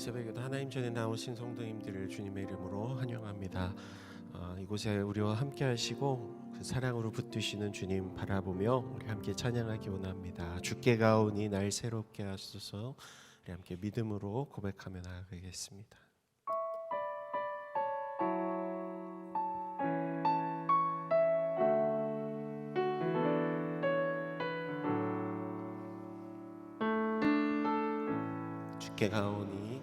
새벽에도 하나님 전에 나오신 성도님들을 주님의 이름으로 환영합니다. 이곳에 우리와 함께 하시고 그 사랑으로 붙드시는 주님 바라보며 우리 함께 찬양하기 원합니다. 주께 가오니 날 새롭게 하소서. 우리 함께 믿음으로 고백하며 나아가겠습니다. 주께 가오니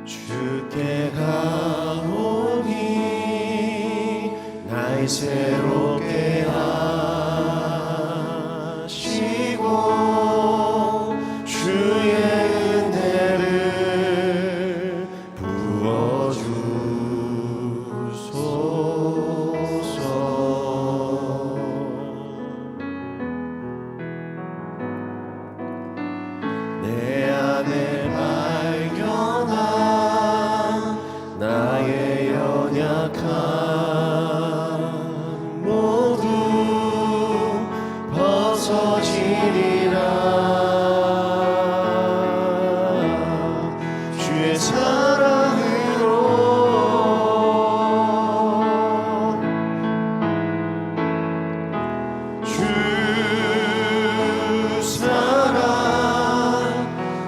주께 가오니 날 새롭게 하시고 주의 은혜를 부어주소서. 내 안에 발견한 나의 연약함 모두 벗어지리라. 주의 사랑으로 주 사랑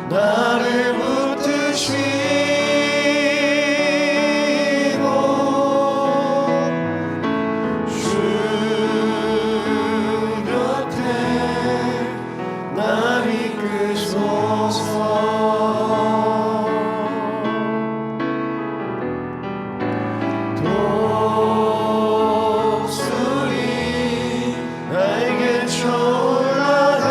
나를 붙드시고 주 곁에 날 이끄소서. 독수리 나에게 올라가리.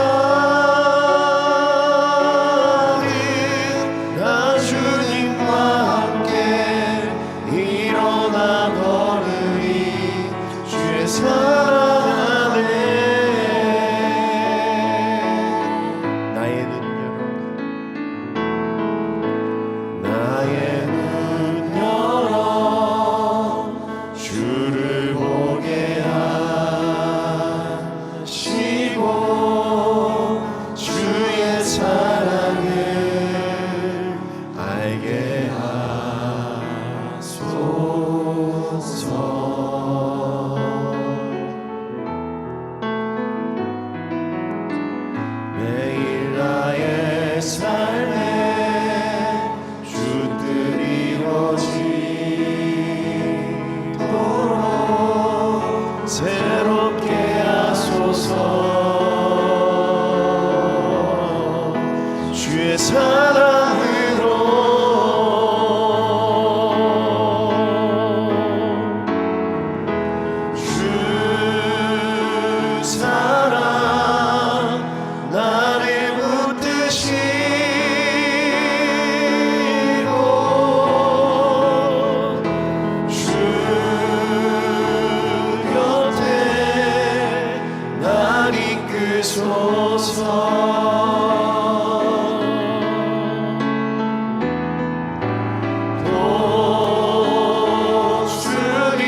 나 주님과 함께 일어나 걸으리. 주의 사랑 안에 나의 눈 열어 주를 보게 하시고 주의 사랑을 알게 하소서. 매일 나의 삶에 주 뜻이 이루어지도록 새롭게 하소서. 주의 사랑으로 주 사랑 나를 붙드시고 주 곁에 날 이끄소서. 독수리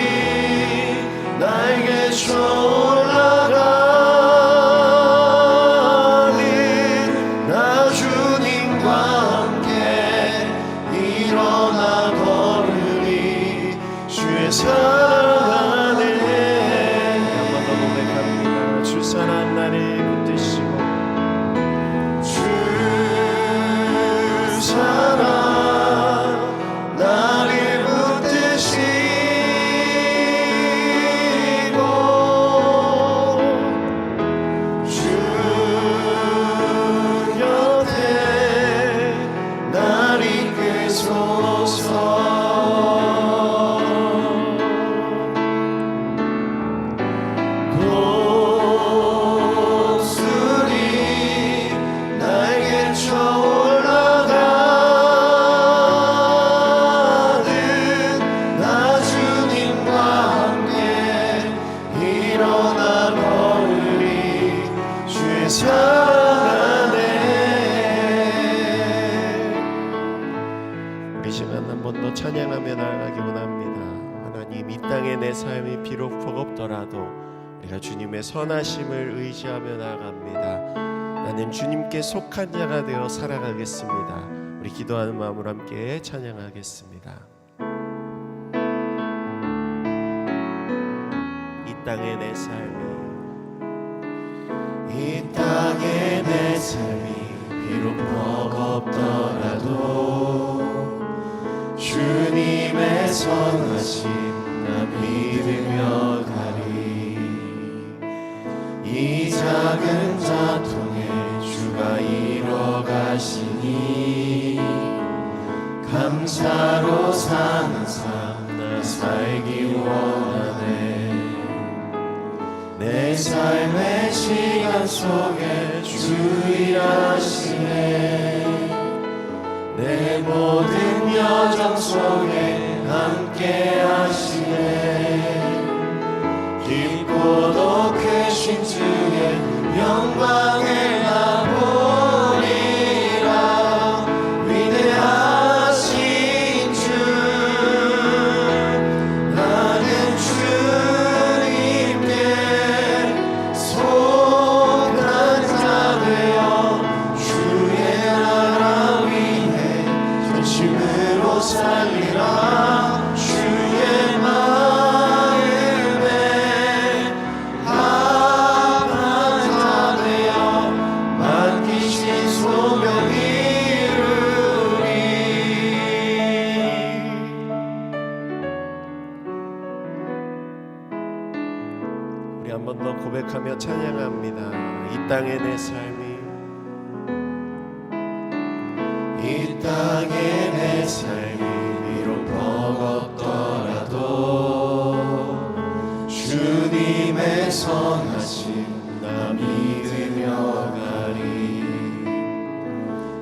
나에게 올라가리. 나 주님과 함께 일어나 걸으리. 주의 사랑 안에 한 번 더 고백합니다. 주 사랑 나를 붙드시고 주 사랑 나를 붙드시고 주 곁에 날 이끄소서. 독수리 나에게 올라가듯 나 주님과 함께 일어나 걸으리. 주의 사랑 안에 우리 시간 한 번 더 찬양하며 나아가기 원합니다. 하나님, 이 땅에 내 삶이 비록 버겁더라도 우리가 주님의 선하심을 의지하며 나아갑니다. 나는 주님께 속한 자가 되어 살아가겠습니다. 우리 기도하는 마음으로 함께 찬양하겠습니다. 이 땅의 내 삶이 내 삶이 비록 버겁더라도 주님의 선하심 나 믿으며 가리. 이 작은 자통에 주가 이뤄가시니 감사로 사는 삶 나 살기 원하네. 내 삶의 시간 속에 주 일하시네. 내 모든 여정 속에 함께 하시네. 깊고도 크신 주의 영광을 나보리라. 위대하신 주 나는 주님께 속한 자 되어 주의 나라 위해 전심으로 살리라. 주의 마음에 합한 자 되어 맡기신 소명 이루리. 우리 한 번 더 고백하며 찬양합니다. 이 땅의 내 삶이 이 땅의 내 삶이 비록 버겁더라도 주님의 선하심 나 믿으며 가리.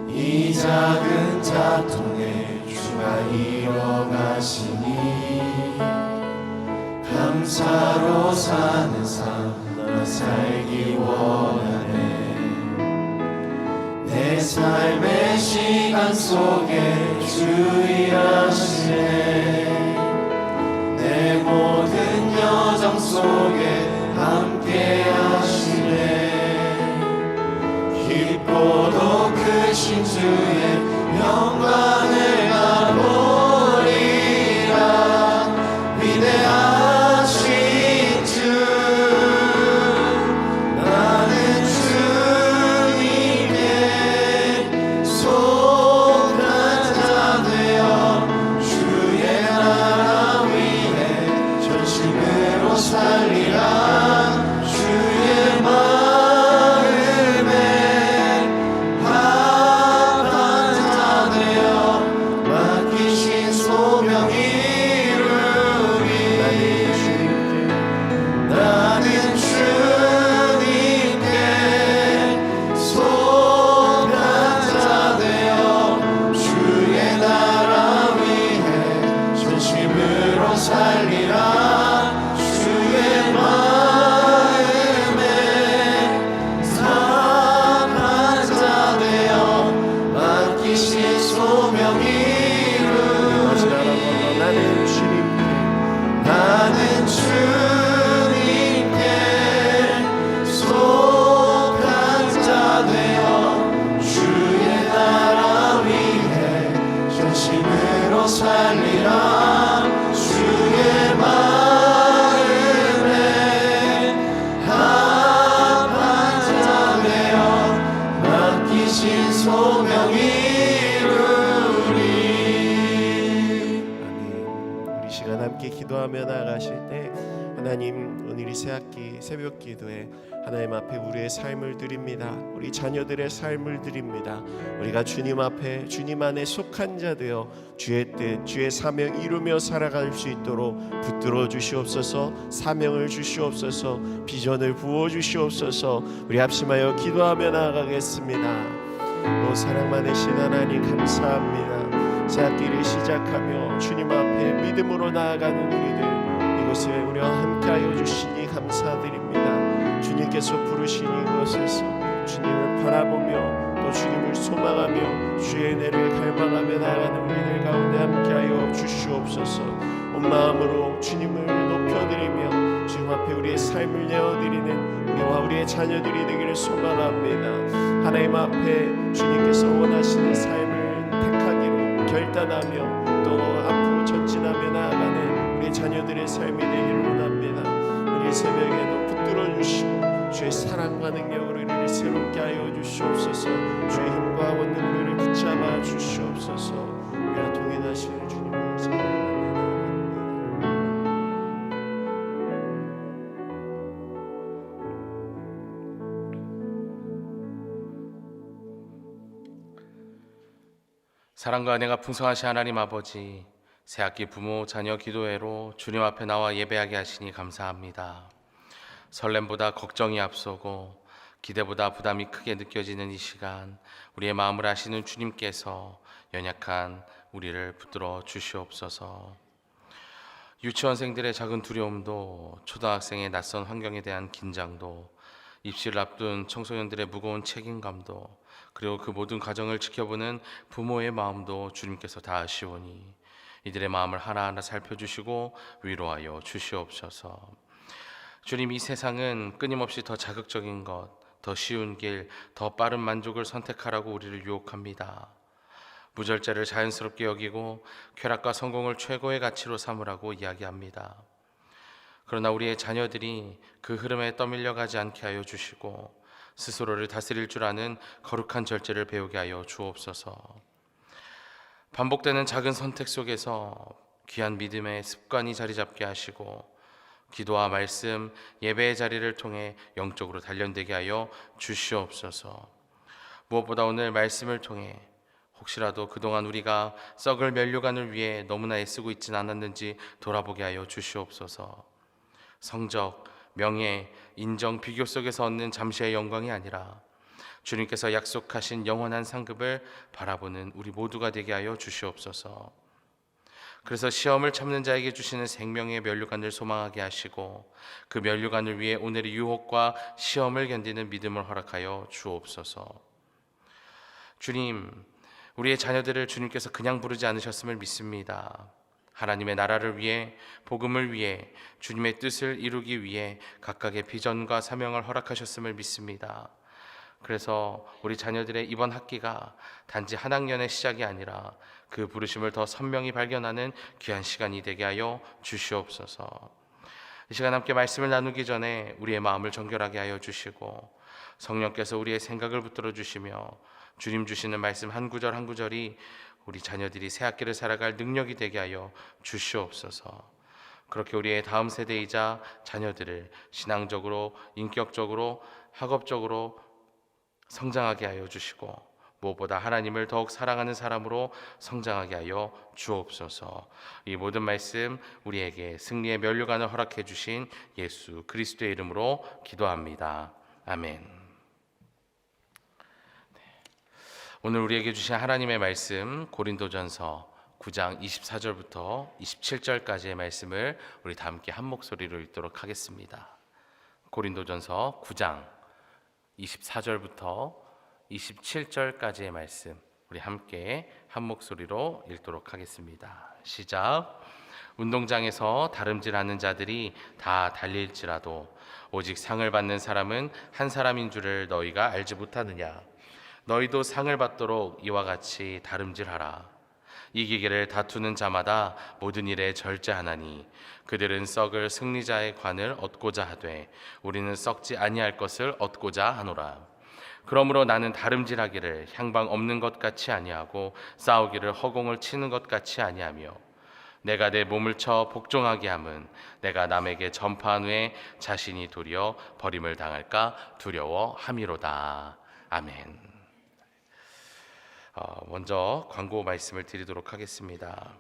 이 작은 자통에 주가 이뤄가시니 감사로 사는 삶 나 살기 원하네. 내 삶의 시간 속에 주 일하시네. 내 모든 여정 속에 함께 하시네. 깊고도 크신 주의 영광을 나보리라. 위대하신 주 나는 주님께 속한 자 되어 주의 나라 위해 전심으로 살리라. 주의 마음에 합한 자 되어 맡기신 소명 이루리. 나는 주님께 속한 자 되어 주의 나라 위해 전심으로 살리라. 주의 마음에 합한 자 되어 맡기신 소명 이루리. 나는 주님께 속한 자 되어 주의 나라 위해 전심으로 살리라. 주의 마음에 합한 자 되어 맡기신 소명 이루리. 우리 시간 함께 기도하며 나아가실 때 하나님, 오늘 이 새학기 새벽 기도에 하나님 앞에 우리의 삶을 드립니다. 우리 자녀들의 삶을 드립니다. 우리가 주님 앞에 주님 안에 속한 자 되어 주의 뜻, 주의 사명 이루며 살아갈 수 있도록 붙들어 주시옵소서. 사명을 주시옵소서. 비전을 부어 주시옵소서. 우리 합심하여 기도하며 나아가겠습니다. 오 사랑 많으신 하나님 감사합니다. 새학기를 시작하며 주님 앞에 믿음으로 나아가는 우리들 이곳에 우리와 함께하여 주시니 감사드립니다. 주님께서 부르신 이곳에서 주님을 바라보며 또 주님을 소망하며 주의 은혜를 갈망하며 나아가는 우리들 가운데 함께하여 주시옵소서. 온 마음으로 주님을 높여드리며 주님 앞에 우리의 삶을 내어드리는 우리와 우리의 자녀들이 되기를 소망합니다. 하나님 앞에 주님께서 원하시는 삶을 결단하며 또 앞으로 전진하며 나아가는 우리 자녀들의 삶이 되기를 원합니다. 우리 새벽에도 붙들어 주시고 주의 사랑과 능력으로 우리를 새롭게 하여 주시옵소서. 주의 힘과 원능으로 우리를 붙잡아 주시옵소서. 우리가 동행하시는 주님을 사랑합니다. 사랑과 은혜가 풍성하신 하나님 아버지, 새학기 부모 자녀 기도회로 주님 앞에 나와 예배하게 하시니 감사합니다. 설렘보다 걱정이 앞서고 기대보다 부담이 크게 느껴지는 이 시간, 우리의 마음을 아시는 주님께서 연약한 우리를 붙들어 주시옵소서. 유치원생들의 작은 두려움도, 초등학생의 낯선 환경에 대한 긴장도, 입시를 앞둔 청소년들의 무거운 책임감도, 그리고 그 모든 과정을 지켜보는 부모의 마음도 주님께서 다 아시오니 이들의 마음을 하나하나 살펴주시고 위로하여 주시옵소서. 주님, 이 세상은 끊임없이 더 자극적인 것, 더 쉬운 길, 더 빠른 만족을 선택하라고 우리를 유혹합니다. 무절제를 자연스럽게 여기고 쾌락과 성공을 최고의 가치로 삼으라고 이야기합니다. 그러나 우리의 자녀들이 그 흐름에 떠밀려가지 않게 하여 주시고 스스로를 다스릴 줄 아는 거룩한 절제를 배우게 하여 주옵소서. 반복되는 작은 선택 속에서 귀한 믿음의 습관이 자리 잡게 하시고 기도와 말씀, 예배의 자리를 통해 영적으로 단련되게 하여 주시옵소서. 무엇보다 오늘 말씀을 통해 혹시라도 그동안 우리가 썩을 면류관을 위해 너무나 애쓰고 있진 않았는지 돌아보게 하여 주시옵소서. 성적, 명예, 인정, 비교 속에서 얻는 잠시의 영광이 아니라 주님께서 약속하신 영원한 상급을 바라보는 우리 모두가 되게 하여 주시옵소서. 그래서 시험을 참는 자에게 주시는 생명의 면류관을 소망하게 하시고 그 면류관을 위해 오늘의 유혹과 시험을 견디는 믿음을 허락하여 주옵소서. 주님, 우리의 자녀들을 주님께서 그냥 부르지 않으셨음을 믿습니다. 하나님의 나라를 위해, 복음을 위해, 주님의 뜻을 이루기 위해 각각의 비전과 사명을 허락하셨음을 믿습니다. 그래서 우리 자녀들의 이번 학기가 단지 한 학년의 시작이 아니라 그 부르심을 더 선명히 발견하는 귀한 시간이 되게 하여 주시옵소서. 이 시간 함께 말씀을 나누기 전에 우리의 마음을 정결하게 하여 주시고 성령께서 우리의 생각을 붙들어 주시며 주님 주시는 말씀 한 구절 한 구절이 우리 자녀들이 새 학기를 살아갈 능력이 되게 하여 주시옵소서. 그렇게 우리의 다음 세대이자 자녀들을 신앙적으로, 인격적으로, 학업적으로 성장하게 하여 주시고 무엇보다 하나님을 더욱 사랑하는 사람으로 성장하게 하여 주옵소서. 이 모든 말씀 우리에게 승리의 면류관을 허락해 주신 예수 그리스도의 이름으로 기도합니다. 아멘. 오늘 우리에게 주신 하나님의 말씀 고린도전서 9장 24절부터 27절까지의 말씀을 우리 다 함께 한 목소리로 읽도록 하겠습니다. 고린도전서 9장 24절부터 27절까지의 말씀 우리 함께 한 목소리로 읽도록 하겠습니다. 시작. 운동장에서 다름질하는 자들이 다 달릴지라도 오직 상을 받는 사람은 한 사람인 줄을 너희가 알지 못하느냐. 너희도 상을 받도록 이와 같이 다름질하라. 이기기를 다투는 자마다 모든 일에 절제하나니 그들은 썩을 승리자의 관을 얻고자 하되 우리는 썩지 아니할 것을 얻고자 하노라. 그러므로 나는 다름질하기를 향방 없는 것 같이 아니하고 싸우기를 허공을 치는 것 같이 아니하며 내가 내 몸을 쳐 복종하게 함은 내가 남에게 전파한 후에 자신이 도리어 버림을 당할까 두려워함이로다. 아멘. 먼저 광고 말씀을 드리도록 하겠습니다.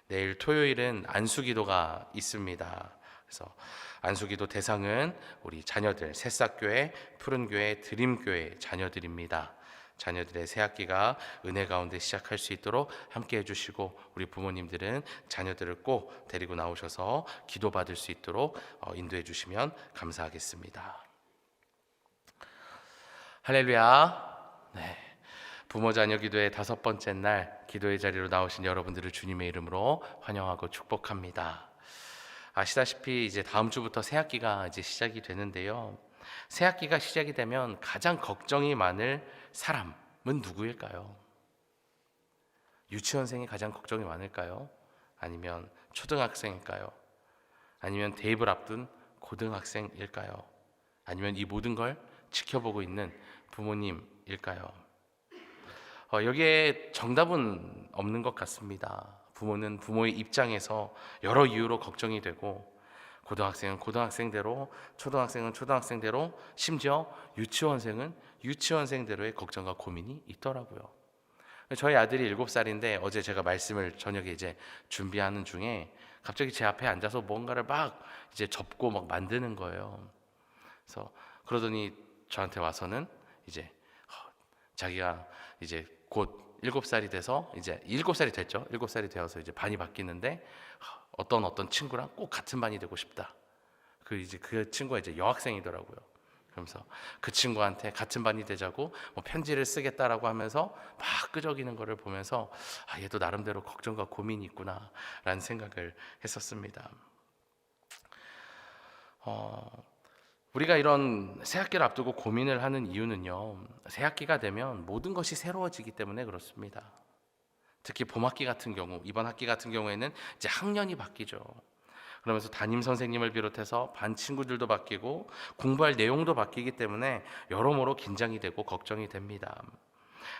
내일 토요일은 안수기도가 있습니다. 그래서 안수기도 대상은 우리 자녀들, 새싹교회, 푸른교회, 드림교회 자녀들입니다. 자녀들의 새학기가 은혜 가운데 시작할 수 있도록 함께 해주시고 우리 부모님들은 자녀들을 꼭 데리고 나오셔서 기도받을 수 있도록 인도해 주시면 감사하겠습니다. 할렐루야. 네. 부모 자녀 기도의 5번째 날 기도의 자리로 나오신 여러분들을 주님의 이름으로 환영하고 축복합니다. 아시다시피 이제 다음 주부터 새 학기가 이제 시작이 되는데요. 새 학기가 시작이 되면 가장 걱정이 많을 사람은 누구일까요? 유치원생이 가장 걱정이 많을까요? 아니면 초등학생일까요? 아니면 대입을 앞둔 고등학생일까요? 아니면 이 모든 걸 지켜보고 있는 부모님일까요? 여기에 정답은 없는 것 같습니다. 부모는 부모의 입장에서 여러 이유로 걱정이 되고, 고등학생은 고등학생대로, 초등학생은 초등학생대로, 심지어 유치원생은 유치원생대로의 걱정과 고민이 있더라고요. 저희 아들이 7살인데 어제 제가 말씀을 저녁에 이제 준비하는 중에 갑자기 제 앞에 앉아서 뭔가를 막 이제 접고 막 만드는 거예요. 그래서 그러더니 저한테 와서는 이제 자기가 이제 곧 7살이 돼서 이제 7살이 됐죠. 7살이 되어서 이제 반이 바뀌는데 어떤 친구랑 꼭 같은 반이 되고 싶다. 그 친구가 이제 여학생이더라고요. 그러면서 그 친구한테 같은 반이 되자고 뭐 편지를 쓰겠다라고 하면서 막 끄적이는 거를 보면서 얘도 나름대로 걱정과 고민이 있구나라는 생각을 했었습니다. 우리가 이런 새학기를 앞두고 고민을 하는 이유는요, 새학기가 되면 모든 것이 새로워지기 때문에 그렇습니다. 특히 봄학기 같은 경우, 이번 학기 같은 경우에는 이제 학년이 바뀌죠. 그러면서 담임 선생님을 비롯해서 반 친구들도 바뀌고 공부할 내용도 바뀌기 때문에 여러모로 긴장이 되고 걱정이 됩니다.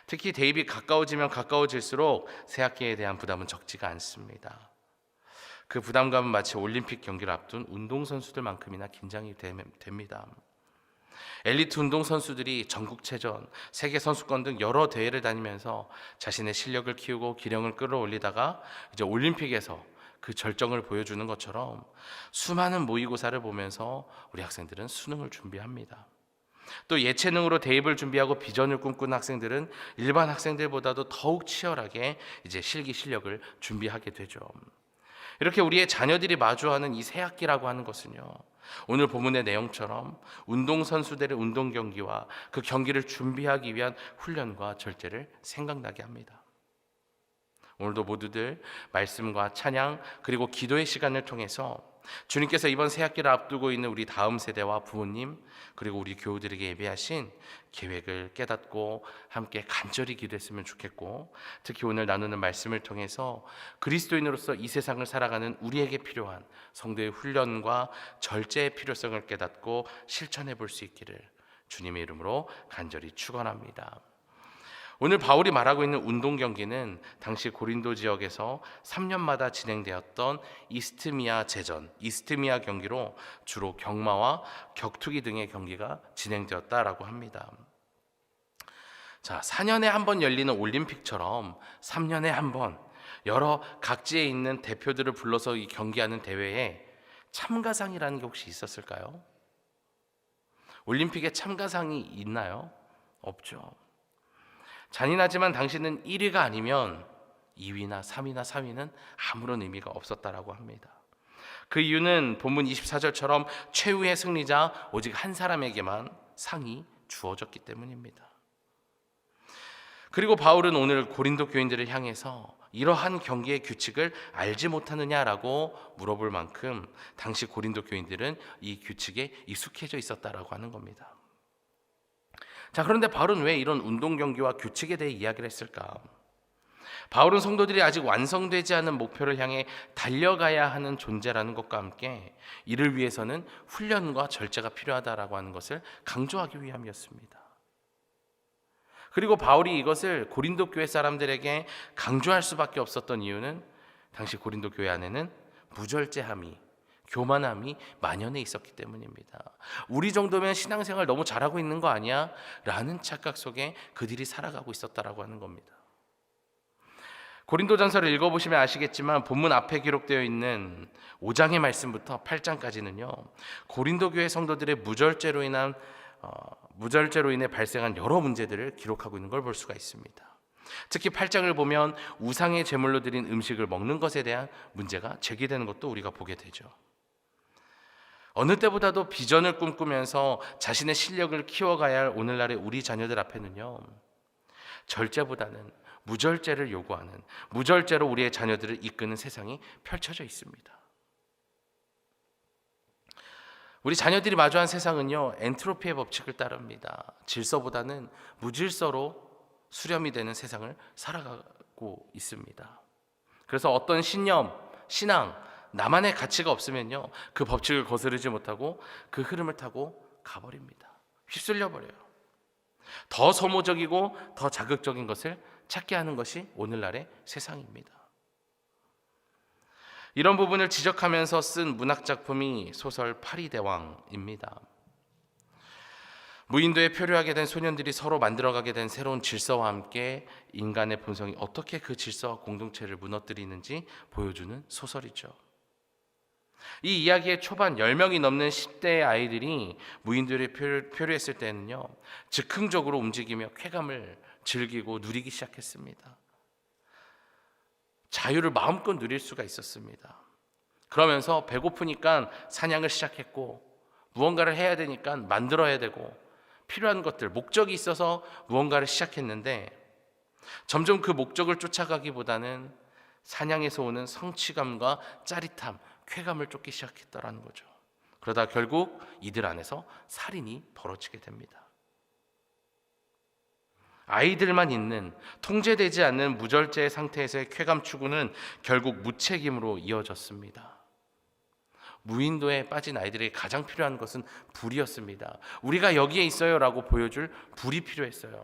특히 대입이 가까워지면 가까워질수록 새학기에 대한 부담은 적지가 않습니다. 그 부담감은 마치 올림픽 경기를 앞둔 운동선수들만큼이나 긴장이 됩니다. 엘리트 운동선수들이 전국체전, 세계선수권 등 여러 대회를 다니면서 자신의 실력을 키우고 기량을 끌어올리다가 이제 올림픽에서 그 절정을 보여주는 것처럼 수많은 모의고사를 보면서 우리 학생들은 수능을 준비합니다. 또 예체능으로 대입을 준비하고 비전을 꿈꾸는 학생들은 일반 학생들보다도 더욱 치열하게 이제 실기 실력을 준비하게 되죠. 이렇게 우리의 자녀들이 마주하는 이 새학기라고 하는 것은요, 오늘 본문의 내용처럼 운동선수들의 운동 경기와 그 경기를 준비하기 위한 훈련과 절제를 생각나게 합니다. 오늘도 모두들 말씀과 찬양 그리고 기도의 시간을 통해서 주님께서 이번 새학기를 앞두고 있는 우리 다음 세대와 부모님 그리고 우리 교우들에게 예비하신 계획을 깨닫고 함께 간절히 기도했으면 좋겠고, 특히 오늘 나누는 말씀을 통해서 그리스도인으로서 이 세상을 살아가는 우리에게 필요한 성도의 훈련과 절제의 필요성을 깨닫고 실천해 볼 수 있기를 주님의 이름으로 간절히 축원합니다. 오늘 바울이 말하고 있는 운동 경기는 당시 고린도 지역에서 3년마다 진행되었던 이스트미아 제전, 이스트미아 경기로 주로 경마와 격투기 등의 경기가 진행되었다라고 합니다. 자, 4년에 한 번 열리는 올림픽처럼 3년에 한 번 여러 각지에 있는 대표들을 불러서 이 경기하는 대회에 참가상이라는 게 혹시 있었을까요? 올림픽에 참가상이 있나요? 없죠. 잔인하지만 당시는 1위가 아니면 2위나 3위나 4위는 아무런 의미가 없었다라고 합니다. 그 이유는 본문 24절처럼 최후의 승리자 오직 한 사람에게만 상이 주어졌기 때문입니다. 그리고 바울은 오늘 고린도 교인들을 향해서 이러한 경기의 규칙을 알지 못하느냐라고 물어볼 만큼 당시 고린도 교인들은 이 규칙에 익숙해져 있었다라고 하는 겁니다. 자, 그런데 바울은 왜 이런 운동 경기와 규칙에 대해 이야기를 했을까? 바울은 성도들이 아직 완성되지 않은 목표를 향해 달려가야 하는 존재라는 것과 함께 이를 위해서는 훈련과 절제가 필요하다라고 하는 것을 강조하기 위함이었습니다. 그리고 바울이 이것을 고린도 교회 사람들에게 강조할 수밖에 없었던 이유는 당시 고린도 교회 안에는 무절제함이, 교만함이 만연해 있었기 때문입니다. 우리 정도면 신앙생활 너무 잘하고 있는 거 아니야? 라는 착각 속에 그들이 살아가고 있었다라고 하는 겁니다. 고린도전서를 읽어보시면 아시겠지만 본문 앞에 기록되어 있는 5장의 말씀부터 8장까지는요, 고린도 교회 성도들의 무절제로 인해 발생한 여러 문제들을 기록하고 있는 걸 볼 수가 있습니다. 특히 8장을 보면 우상의 제물로 드린 음식을 먹는 것에 대한 문제가 제기되는 것도 우리가 보게 되죠. 어느 때보다도 비전을 꿈꾸면서 자신의 실력을 키워가야 할 오늘날의 우리 자녀들 앞에는요, 절제보다는 무절제를 요구하는, 무절제로 우리의 자녀들을 이끄는 세상이 펼쳐져 있습니다. 우리 자녀들이 마주한 세상은요, 엔트로피의 법칙을 따릅니다. 질서보다는 무질서로 수렴이 되는 세상을 살아가고 갖고 있습니다. 그래서 어떤 신념, 신앙, 나만의 가치가 없으면요, 그 법칙을 거스르지 못하고 그 흐름을 타고 가버립니다. 휩쓸려 버려요. 더 소모적이고 더 자극적인 것을 찾게 하는 것이 오늘날의 세상입니다. 이런 부분을 지적하면서 쓴 문학작품이 소설 파리대왕입니다. 무인도에 표류하게 된 소년들이 서로 만들어가게 된 새로운 질서와 함께 인간의 본성이 어떻게 그 질서와 공동체를 무너뜨리는지 보여주는 소설이죠. 이 이야기의 초반 10명이 넘는 10대의 아이들이 무인도에 표류했을 때는요, 즉흥적으로 움직이며 쾌감을 즐기고 누리기 시작했습니다. 자유를 마음껏 누릴 수가 있었습니다. 그러면서 배고프니까 사냥을 시작했고, 무언가를 해야 되니까 만들어야 되고, 필요한 것들, 목적이 있어서 무언가를 시작했는데, 점점 그 목적을 쫓아가기보다는 사냥에서 오는 성취감과 짜릿함, 쾌감을 쫓기 시작했다라는 거죠. 그러다 결국 이들 안에서 살인이 벌어지게 됩니다. 아이들만 있는, 통제되지 않는 무절제의 상태에서의 쾌감 추구는 결국 무책임으로 이어졌습니다. 무인도에 빠진 아이들에게 가장 필요한 것은 불이었습니다. 우리가 여기에 있어요 라고 보여줄 불이 필요했어요.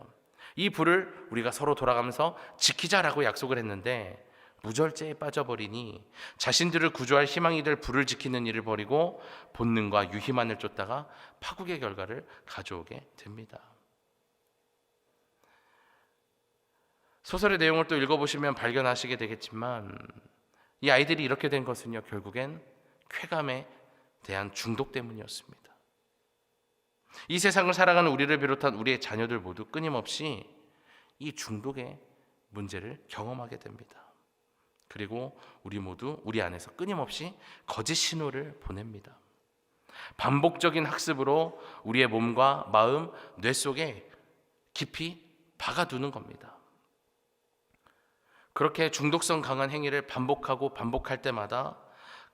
이 불을 우리가 서로 돌아가면서 지키자라고 약속을 했는데, 무절제에 빠져버리니 자신들을 구조할 희망이 될 불을 지키는 일을 버리고 본능과 유희만을 쫓다가 파국의 결과를 가져오게 됩니다. 소설의 내용을 또 읽어보시면 발견하시게 되겠지만, 이 아이들이 이렇게 된 것은요, 결국엔 쾌감에 대한 중독 때문이었습니다. 이 세상을 살아가는 우리를 비롯한 우리의 자녀들 모두 끊임없이 이 중독의 문제를 경험하게 됩니다. 그리고 우리 모두 우리 안에서 끊임없이 거짓 신호를 보냅니다. 반복적인 학습으로 우리의 몸과 마음, 뇌 속에 깊이 박아두는 겁니다. 그렇게 중독성 강한 행위를 반복하고 반복할 때마다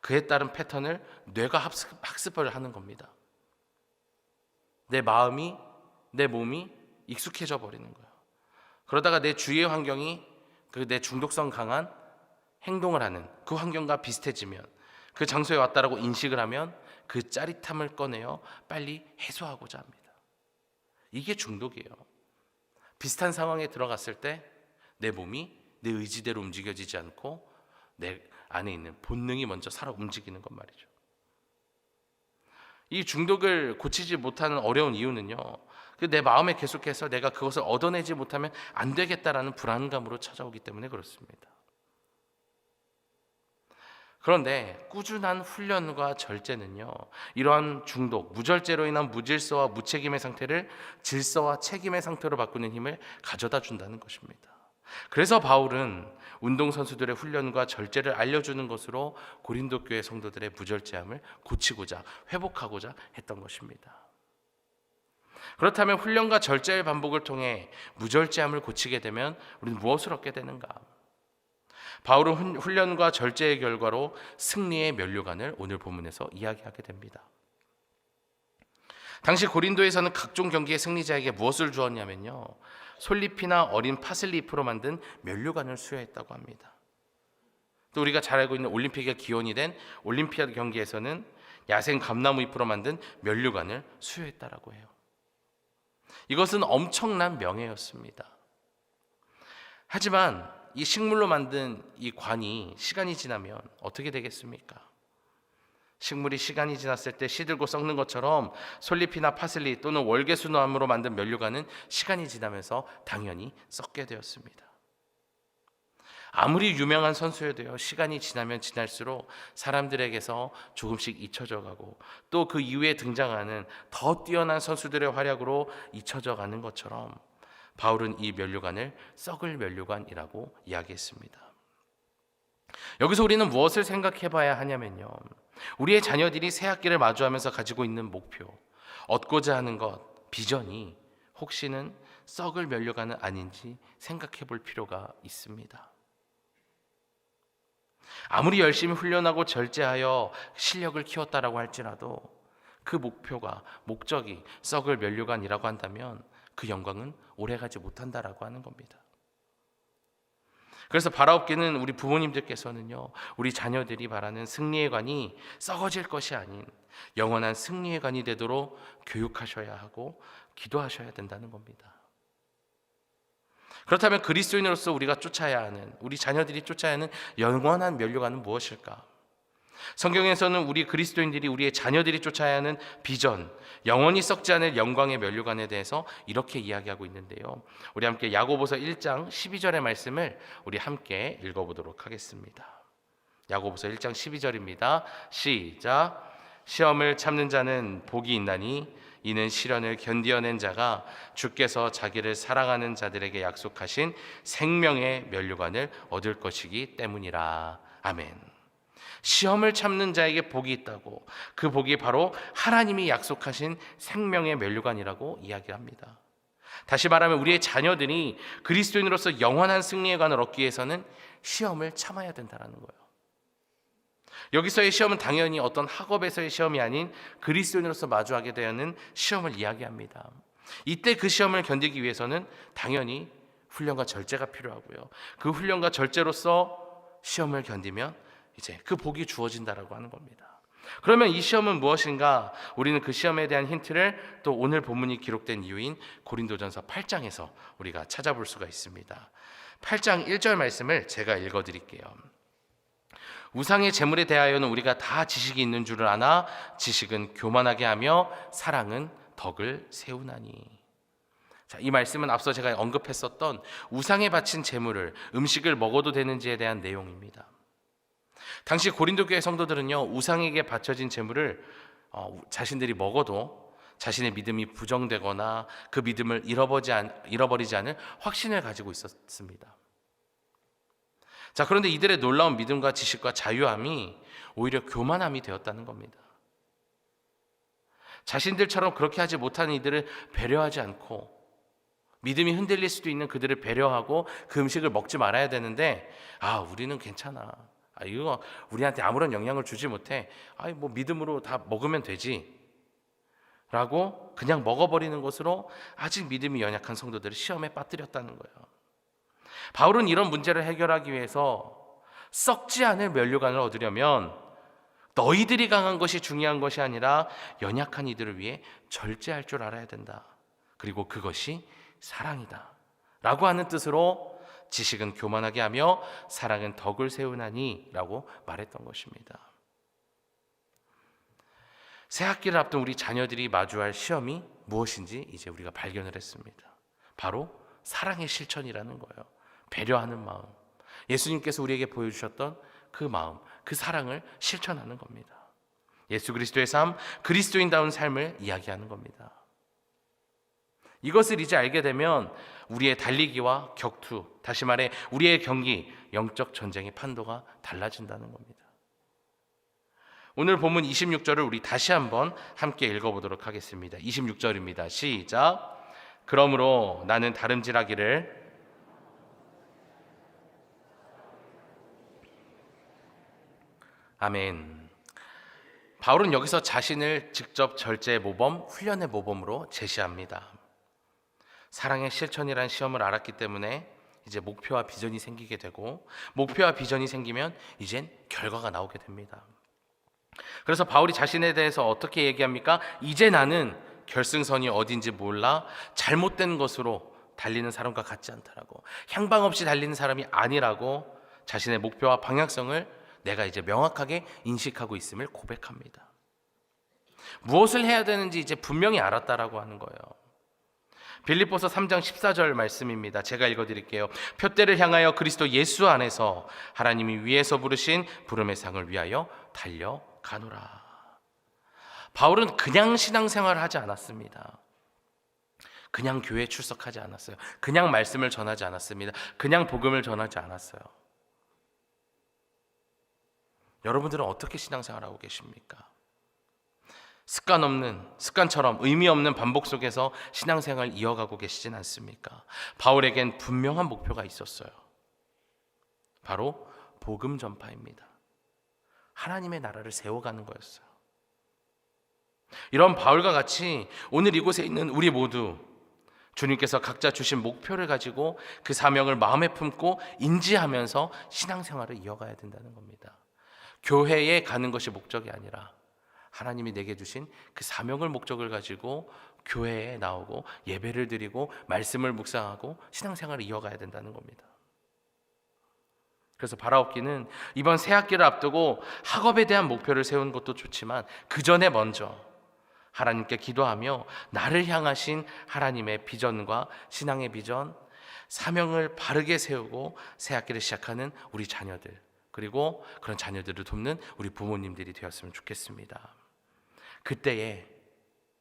그에 따른 패턴을 뇌가 학습을 하는 겁니다. 내 마음이, 내 몸이 익숙해져 버리는 거예요. 그러다가 내 주위의 환경이 그 내 중독성 강한 행동을 하는 그 환경과 비슷해지면, 그 장소에 왔다라고 인식을 하면 그 짜릿함을 꺼내어 빨리 해소하고자 합니다. 이게 중독이에요. 비슷한 상황에 들어갔을 때 내 몸이 내 의지대로 움직여지지 않고 내 안에 있는 본능이 먼저 살아 움직이는 것 말이죠. 이 중독을 고치지 못하는 어려운 이유는요, 내 마음에 계속해서 내가 그것을 얻어내지 못하면 안 되겠다라는 불안감으로 찾아오기 때문에 그렇습니다. 그런데 꾸준한 훈련과 절제는요, 이러한 중독, 무절제로 인한 무질서와 무책임의 상태를 질서와 책임의 상태로 바꾸는 힘을 가져다 준다는 것입니다. 그래서 바울은 운동선수들의 훈련과 절제를 알려주는 것으로 고린도 교회 성도들의 무절제함을 고치고자, 회복하고자 했던 것입니다. 그렇다면 훈련과 절제의 반복을 통해 무절제함을 고치게 되면 우리는 무엇을 얻게 되는가? 바울은 훈련과 절제의 결과로 승리의 면류관을 오늘 본문에서 이야기하게 됩니다. 당시 고린도에서는 각종 경기의 승리자에게 무엇을 주었냐면요, 솔잎이나 어린 파슬리 잎으로 만든 면류관을 수여했다고 합니다. 또 우리가 잘 알고 있는 올림픽의 기원이 된 올림피아드 경기에서는 야생 감나무 잎으로 만든 면류관을 수여했다라고 해요. 이것은 엄청난 명예였습니다. 하지만 이 식물로 만든 이 관이 시간이 지나면 어떻게 되겠습니까? 식물이 시간이 지났을 때 시들고 썩는 것처럼 솔잎이나 파슬리 또는 월계수나무로 만든 면류관은 시간이 지나면서 당연히 썩게 되었습니다. 아무리 유명한 선수여도요, 시간이 지나면 지날수록 사람들에게서 조금씩 잊혀져 가고 또 그 이후에 등장하는 더 뛰어난 선수들의 활약으로 잊혀져 가는 것처럼 바울은 이 면류관을 썩을 면류관이라고 이야기했습니다. 여기서 우리는 무엇을 생각해 봐야 하냐면요, 우리의 자녀들이 새 학기를 마주하면서 가지고 있는 목표, 얻고자 하는 것, 비전이 혹시는 썩을 면류관은 아닌지 생각해 볼 필요가 있습니다. 아무리 열심히 훈련하고 절제하여 실력을 키웠다라고 할지라도 그 목표가, 목적이 썩을 면류관이라고 한다면 그 영광은 오래가지 못한다라고 하는 겁니다. 그래서 바라옵기는 우리 부모님들께서는요, 우리 자녀들이 바라는 승리의 관이 썩어질 것이 아닌 영원한 승리의 관이 되도록 교육하셔야 하고 기도하셔야 된다는 겁니다. 그렇다면 그리스도인으로서 우리가 쫓아야 하는, 우리 자녀들이 쫓아야 하는 영원한 면류관은 무엇일까? 성경에서는 우리 그리스도인들이, 우리의 자녀들이 쫓아야 하는 비전, 영원히 썩지 않을 영광의 면류관에 대해서 이렇게 이야기하고 있는데요, 우리 함께 야고보서 1장 12절의 말씀을 우리 함께 읽어보도록 하겠습니다. 야고보서 1장 12절입니다. 시작. 시험을 참는 자는 복이 있나니 이는 시련을 견디어낸 자가 주께서 자기를 사랑하는 자들에게 약속하신 생명의 면류관을 얻을 것이기 때문이라. 아멘. 시험을 참는 자에게 복이 있다고, 그 복이 바로 하나님이 약속하신 생명의 면류관이라고 이야기합니다. 다시 말하면 우리의 자녀들이 그리스도인으로서 영원한 승리의 관을 얻기 위해서는 시험을 참아야 된다는 거예요. 여기서의 시험은 당연히 어떤 학업에서의 시험이 아닌 그리스도인으로서 마주하게 되는 시험을 이야기합니다. 이때 그 시험을 견디기 위해서는 당연히 훈련과 절제가 필요하고요, 그 훈련과 절제로서 시험을 견디면 이제 그 복이 주어진다라고 하는 겁니다. 그러면 이 시험은 무엇인가? 우리는 그 시험에 대한 힌트를 또 오늘 본문이 기록된 이유인 고린도전서 8장에서 우리가 찾아볼 수가 있습니다. 8장 1절 말씀을 제가 읽어드릴게요. 우상의 재물에 대하여는 우리가 다 지식이 있는 줄을 아나 지식은 교만하게 하며 사랑은 덕을 세우나니. 자, 이 말씀은 앞서 제가 언급했었던 우상에 바친 재물을, 음식을 먹어도 되는지에 대한 내용입니다. 당시 고린도 교회 성도들은요, 우상에게 바쳐진 재물을 자신들이 먹어도 자신의 믿음이 부정되거나 그 믿음을 잃어버리지 않을 확신을 가지고 있었습니다. 자, 그런데 이들의 놀라운 믿음과 지식과 자유함이 오히려 교만함이 되었다는 겁니다. 자신들처럼 그렇게 하지 못하는 이들을 배려하지 않고, 믿음이 흔들릴 수도 있는 그들을 배려하고 그 음식을 먹지 말아야 되는데, 우리는 괜찮아, 이거 우리한테 아무런 영향을 주지 못해, 뭐 믿음으로 다 먹으면 되지 라고 그냥 먹어버리는 것으로 아직 믿음이 연약한 성도들을 시험에 빠뜨렸다는 거예요. 바울은 이런 문제를 해결하기 위해서 썩지 않을 면류관을 얻으려면 너희들이 강한 것이 중요한 것이 아니라 연약한 이들을 위해 절제할 줄 알아야 된다, 그리고 그것이 사랑이다 라고 하는 뜻으로 지식은 교만하게 하며 사랑은 덕을 세우나니 라고 말했던 것입니다. 새 학기를 앞둔 우리 자녀들이 마주할 시험이 무엇인지 이제 우리가 발견을 했습니다. 바로 사랑의 실천이라는 거예요. 배려하는 마음, 예수님께서 우리에게 보여주셨던 그 마음, 그 사랑을 실천하는 겁니다. 예수 그리스도의 삶, 그리스도인다운 삶을 이야기하는 겁니다. 이것을 이제 알게 되면 우리의 달리기와 격투, 다시 말해 우리의 경기, 영적 전쟁의 판도가 달라진다는 겁니다. 오늘 본문 26절을 우리 다시 한번 함께 읽어보도록 하겠습니다. 26절입니다. 시작. 그러므로 나는 다름질하기를 아멘. 바울은 여기서 자신을 직접 절제의 모범, 훈련의 모범으로 제시합니다. 사랑의 실천이란 시험을 알았기 때문에 이제 목표와 비전이 생기게 되고, 목표와 비전이 생기면 이젠 결과가 나오게 됩니다. 그래서 바울이 자신에 대해서 어떻게 얘기합니까? 이제 나는 결승선이 어딘지 몰라 잘못된 것으로 달리는 사람과 같지 않다라고, 향방 없이 달리는 사람이 아니라고 자신의 목표와 방향성을 내가 이제 명확하게 인식하고 있음을 고백합니다. 무엇을 해야 되는지 이제 분명히 알았다라고 하는 거예요. 빌립보서 3장 14절 말씀입니다. 제가 읽어드릴게요. 표대를 향하여 그리스도 예수 안에서 하나님이 위에서 부르신 부름의 상을 위하여 달려가노라. 바울은 그냥 신앙생활을 하지 않았습니다. 그냥 교회에 출석하지 않았어요. 그냥 말씀을 전하지 않았습니다. 그냥 복음을 전하지 않았어요. 여러분들은 어떻게 신앙생활하고 계십니까? 습관처럼 의미 없는 반복 속에서 신앙생활 이어가고 계시진 않습니까? 바울에겐 분명한 목표가 있었어요. 바로 복음 전파입니다. 하나님의 나라를 세워가는 거였어요. 이런 바울과 같이 오늘 이곳에 있는 우리 모두 주님께서 각자 주신 목표를 가지고 그 사명을 마음에 품고 인지하면서 신앙생활을 이어가야 된다는 겁니다. 교회에 가는 것이 목적이 아니라 하나님이 내게 주신 그 사명을 목적을 가지고 교회에 나오고 예배를 드리고 말씀을 묵상하고 신앙생활을 이어가야 된다는 겁니다. 그래서 바라옵기는 이번 새학기를 앞두고 학업에 대한 목표를 세우는 것도 좋지만 그 전에 먼저 하나님께 기도하며 나를 향하신 하나님의 비전과 신앙의 비전, 사명을 바르게 세우고 새학기를 시작하는 우리 자녀들, 그리고 그런 자녀들을 돕는 우리 부모님들이 되었으면 좋겠습니다. 그때에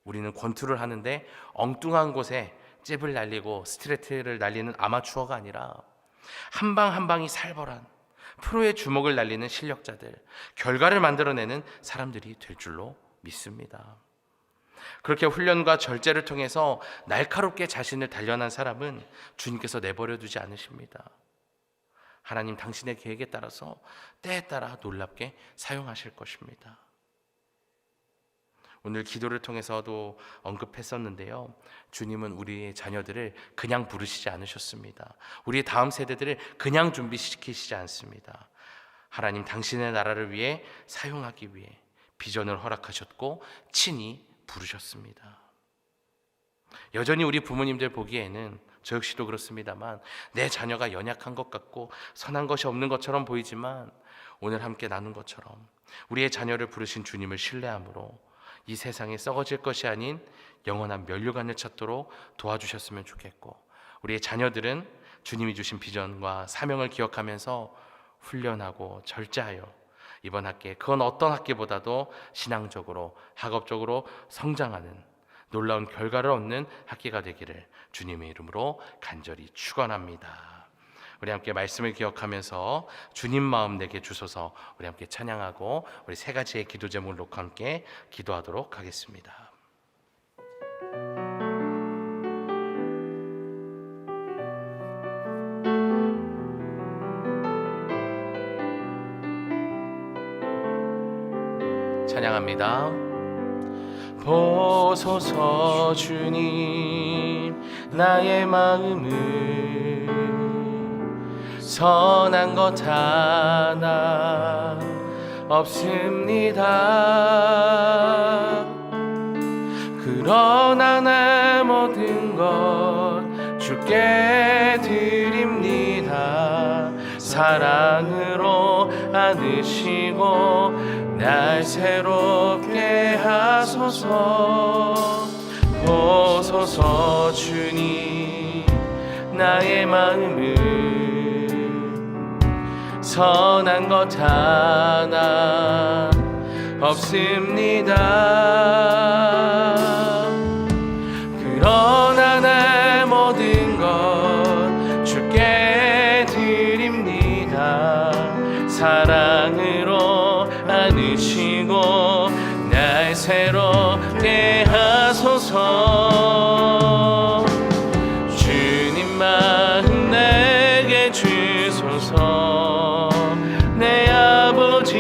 우리는 권투를 하는데 엉뚱한 곳에 잽을 날리고 스트레이트를 날리는 아마추어가 아니라 한 방 한 방이 살벌한 프로의 주먹을 날리는 실력자들, 결과를 만들어내는 사람들이 될 줄로 믿습니다. 그렇게 훈련과 절제를 통해서 날카롭게 자신을 단련한 사람은 주님께서 내버려 두지 않으십니다. 하나님 당신의 계획에 따라서 때에 따라 놀랍게 사용하실 것입니다. 오늘 기도를 통해서도 언급했었는데요, 주님은 우리의 자녀들을 그냥 부르시지 않으셨습니다. 우리의 다음 세대들을 그냥 준비시키시지 않습니다. 하나님 당신의 나라를 위해 사용하기 위해 비전을 허락하셨고 친히 부르셨습니다. 여전히 우리 부모님들 보기에는, 저 역시도 그렇습니다만, 내 자녀가 연약한 것 같고 선한 것이 없는 것처럼 보이지만 오늘 함께 나눈 것처럼 우리의 자녀를 부르신 주님을 신뢰함으로 이 세상에 썩어질 것이 아닌 영원한 면류관을 찾도록 도와주셨으면 좋겠고, 우리의 자녀들은 주님이 주신 비전과 사명을 기억하면서 훈련하고 절제하여 이번 학기에 그건 어떤 학기보다도 신앙적으로 학업적으로 성장하는 놀라운 결과를 얻는 학기가 되기를 주님의 이름으로 간절히 축원합니다. 우리 함께 말씀을 기억하면서 주님 마음 내게 주소서, 우리 함께 찬양하고 우리 세 가지의 기도 제목을 놓고 함께 기도하도록 하겠습니다. 찬양합니다. 보소서 주님 나의 마음을 선한 것 하나 없습니다. 그러나 내 모든 것 주께 드립니다. 사랑으로 안으시고 날 새롭게 하소서. 보소서 주님 나의 마음을 선한 것 하나 없습니다. 그러나 내 모든 것 주께 드립니다. 사랑으로 안으시고 날 새롭게 하소서. 주님 마음 내게 주소서. 내 아버지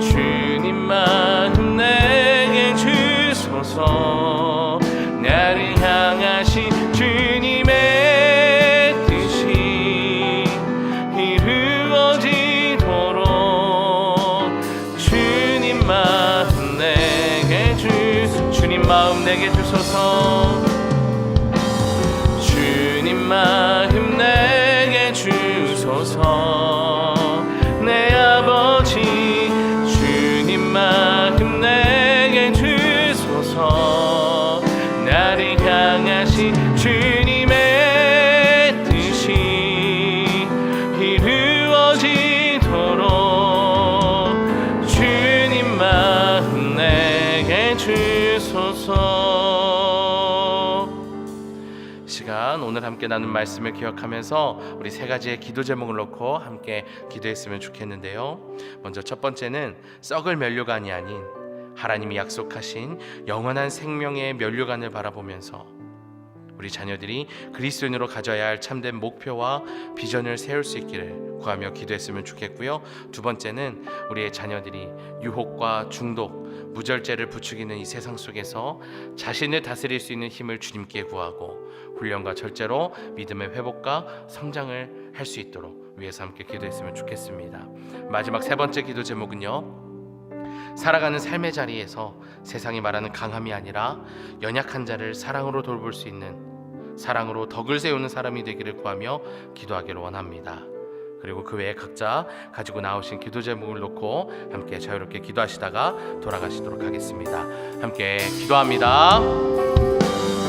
주님 마음 내게 주소서. 나를 향하신 주님의 뜻이 이루어지도록 주님 마음 내게 주소서. 주님 마음 내게 주소서. 내 아버지 주님 마음 내게 주소서. 나를 향하신 주님의 뜻이 이루어지도록 주님 마음 내게 주소서. 시간 오늘 함께 나눈 말씀을 기억하면서 우리 세 가지의 기도 제목을 놓고 함께 기도했으면 좋겠는데요, 먼저 첫 번째는 썩을 면류관이 아닌 하나님이 약속하신 영원한 생명의 면류관을 바라보면서 우리 자녀들이 그리스도인으로 가져야 할 참된 목표와 비전을 세울 수 있기를 구하며 기도했으면 좋겠고요. 두 번째는 우리의 자녀들이 유혹과 중독, 무절제를 부추기는 이 세상 속에서 자신을 다스릴 수 있는 힘을 주님께 구하고 훈련과 절제로 믿음의 회복과 성장을 할 수 있도록 위해서 함께 기도했으면 좋겠습니다. 마지막 세 번째 기도 제목은요, 살아가는 삶의 자리에서 세상이 말하는 강함이 아니라 연약한 자를 사랑으로 돌볼 수 있는, 사랑으로 덕을 세우는 사람이 되기를 구하며 기도하기를 원합니다. 그리고 그 외에 각자 가지고 나오신 기도 제목을 놓고 함께 자유롭게 기도하시다가 돌아가시도록 하겠습니다. 함께 기도합니다.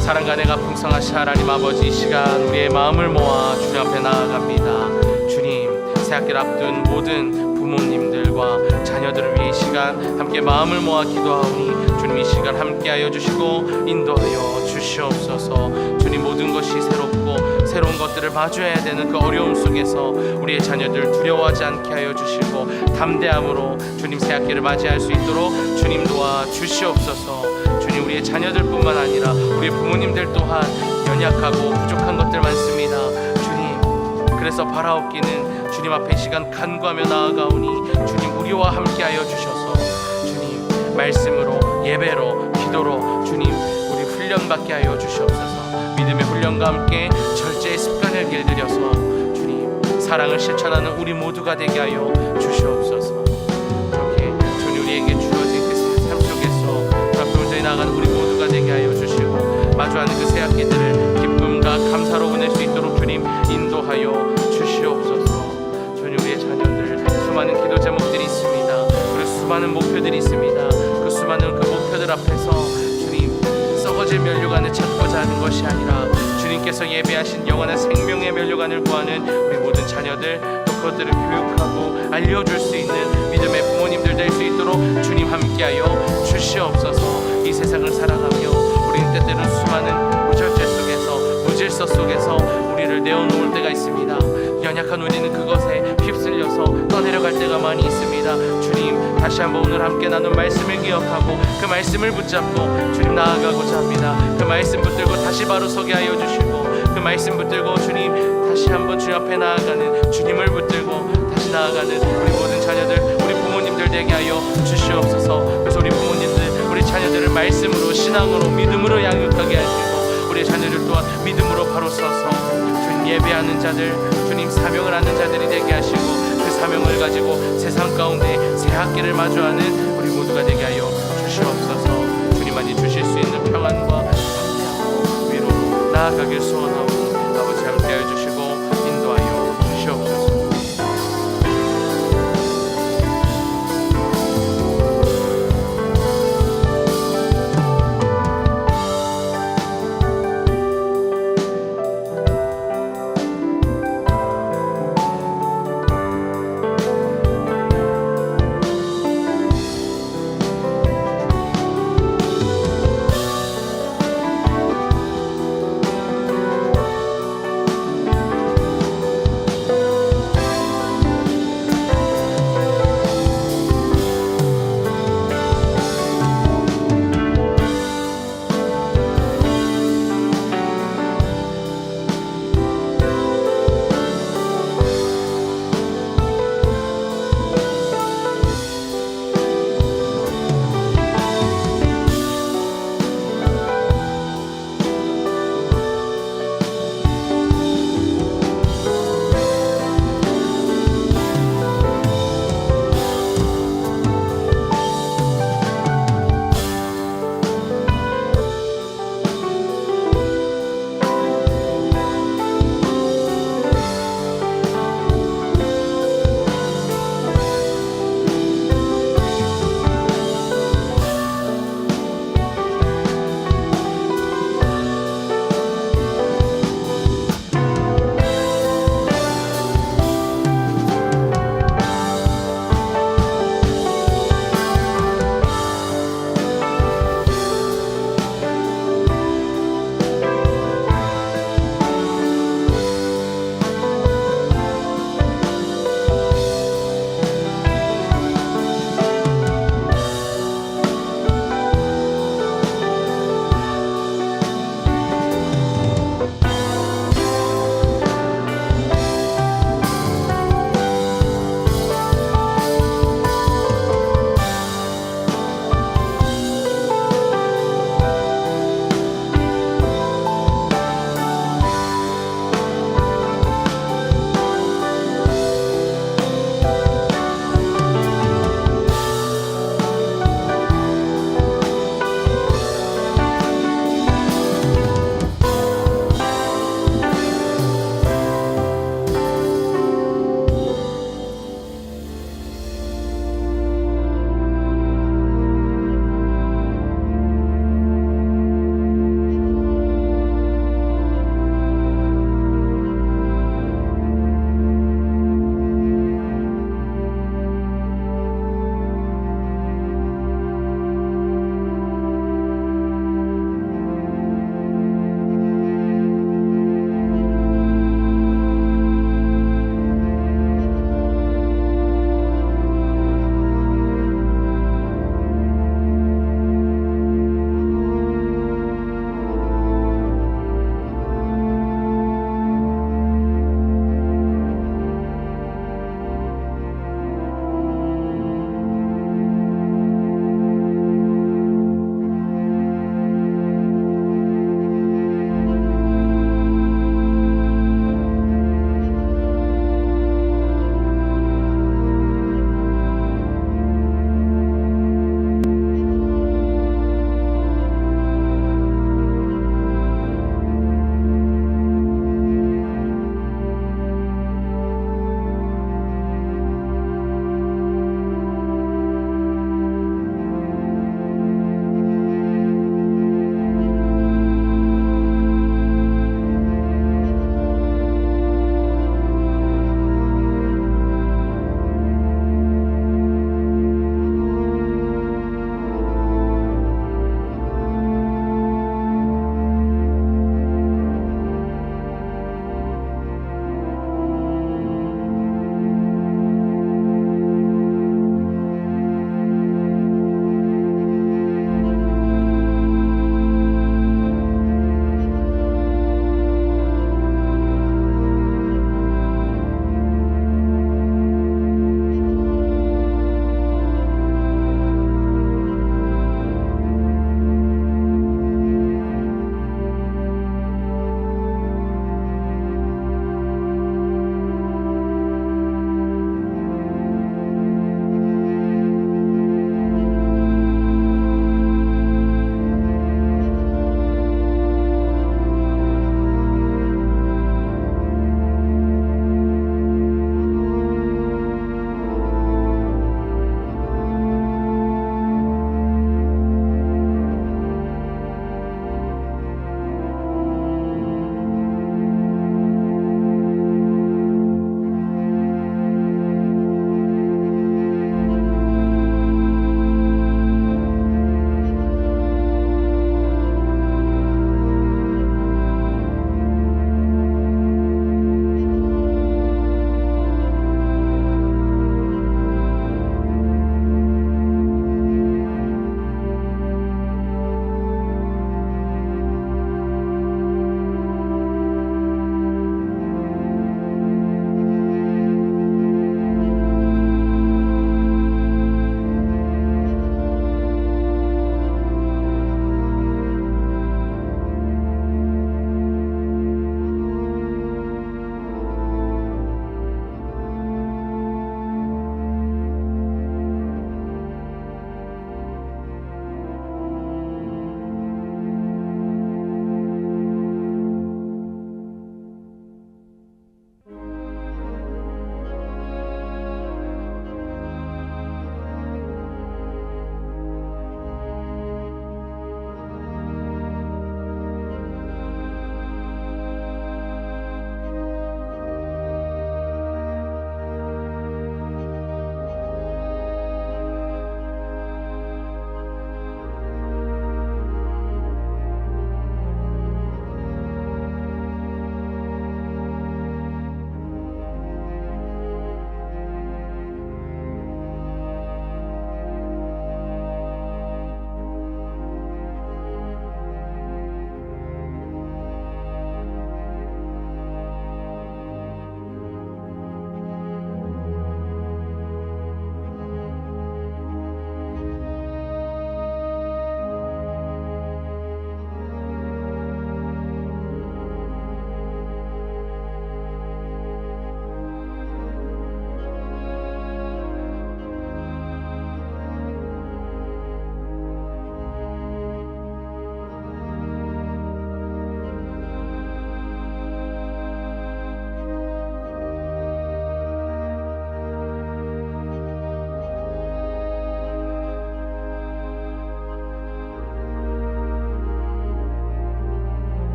사랑과 은혜가 풍성하신 하나님 아버지, 이 시간 우리의 마음을 모아 주님 앞에 나아갑니다. 주님, 새학기를 앞둔 모든 부모님들과 자녀들을 위해 이 시간 함께 마음을 모아 기도하오니 주님, 이 시간 함께하여 주시고 인도하여 주시옵소서. 주님, 모든 것이 새롭고 새로운 것들을 마주해야 되는 그 어려움 속에서 우리의 자녀들 두려워하지 않게 하여 주시고 담대함으로 주님 새학기를 맞이할 수 있도록 주님 도와 주시옵소서. 주님, 우리의 자녀들뿐만 아니라 우리 부모님들 또한 연약하고 부족한 것들 많습니다. 주님, 그래서 바라옵기는 주님 앞에 이 시간 간구하며 나아가오니 주님, 우리와 함께하여 주셔서 주님 말씀으로, 예배로, 기도로 주님 우리 훈련받게 하여 주시옵소서. 믿음의 훈련과 함께 절제의 습관을 길들여서 주님 사랑을 실천하는 우리 모두가 되게 하여 주시옵소서. 그렇게 주님 우리에게 주어진 그 삶 속에서 앞으로 저희 나아가는 우리 모두가 되게 하여 주시고 마주하는 그 새 학기들을 기쁨과 감사로 보낼 수 있도록 주님 인도하여 주시옵소서. 주님, 우리의 자녀들 수많은 기도 제목들이 있습니다. 그리고 수많은 목표들이 있습니다. 그 수많은 그 목표들 앞에서 주님 썩어질 면류관을 찾고자 하는 것이 아니라 주님께서 예배하신 영원한 생명의 면류관을 구하는 우리 모든 자녀들, 또 그것들을 교육하고 알려줄 수 있는 믿음의 부모님들 될 수 있도록 주님 함께하여 주시옵소서. 이 세상을 살아가며 우리는 때때로 수많은 무절제 속에서, 무질서 속에서 우리를 내어놓을 때가 있습니다. 연약한 우리는 그것에 휩쓸려서 떠내려갈 때가 많이 있습니다. 주님, 다시 한번 오늘 함께 나눈 말씀을 기억하고 그 말씀을 붙잡고 주님 나아가고자 합니다. 그 말씀 붙들고 다시 바로 서게 하여 주시고 그 말씀 붙들고 주님 다시 한번 주님 앞에 나아가는, 주님을 붙들고 다시 나아가는 우리 모든 자녀들, 우리 부모님들 되게 하여 주시옵소서. 그래서 우리 부모님들, 우리 자녀들을 말씀으로, 신앙으로, 믿음으로 양육하게 하시고 우리 자녀들 또한 믿음으로 바로 서서 주님 예배하는 자들, 주님 사명을 하는 자들이 되게 하시고 그 사명을 가지고 세상 가운데 새 학기를 마주하는 우리 모두가 되게 하여 주시옵소서. 주님만이 주실 수 있는 평안과 위로로 나아가길 소원합니다.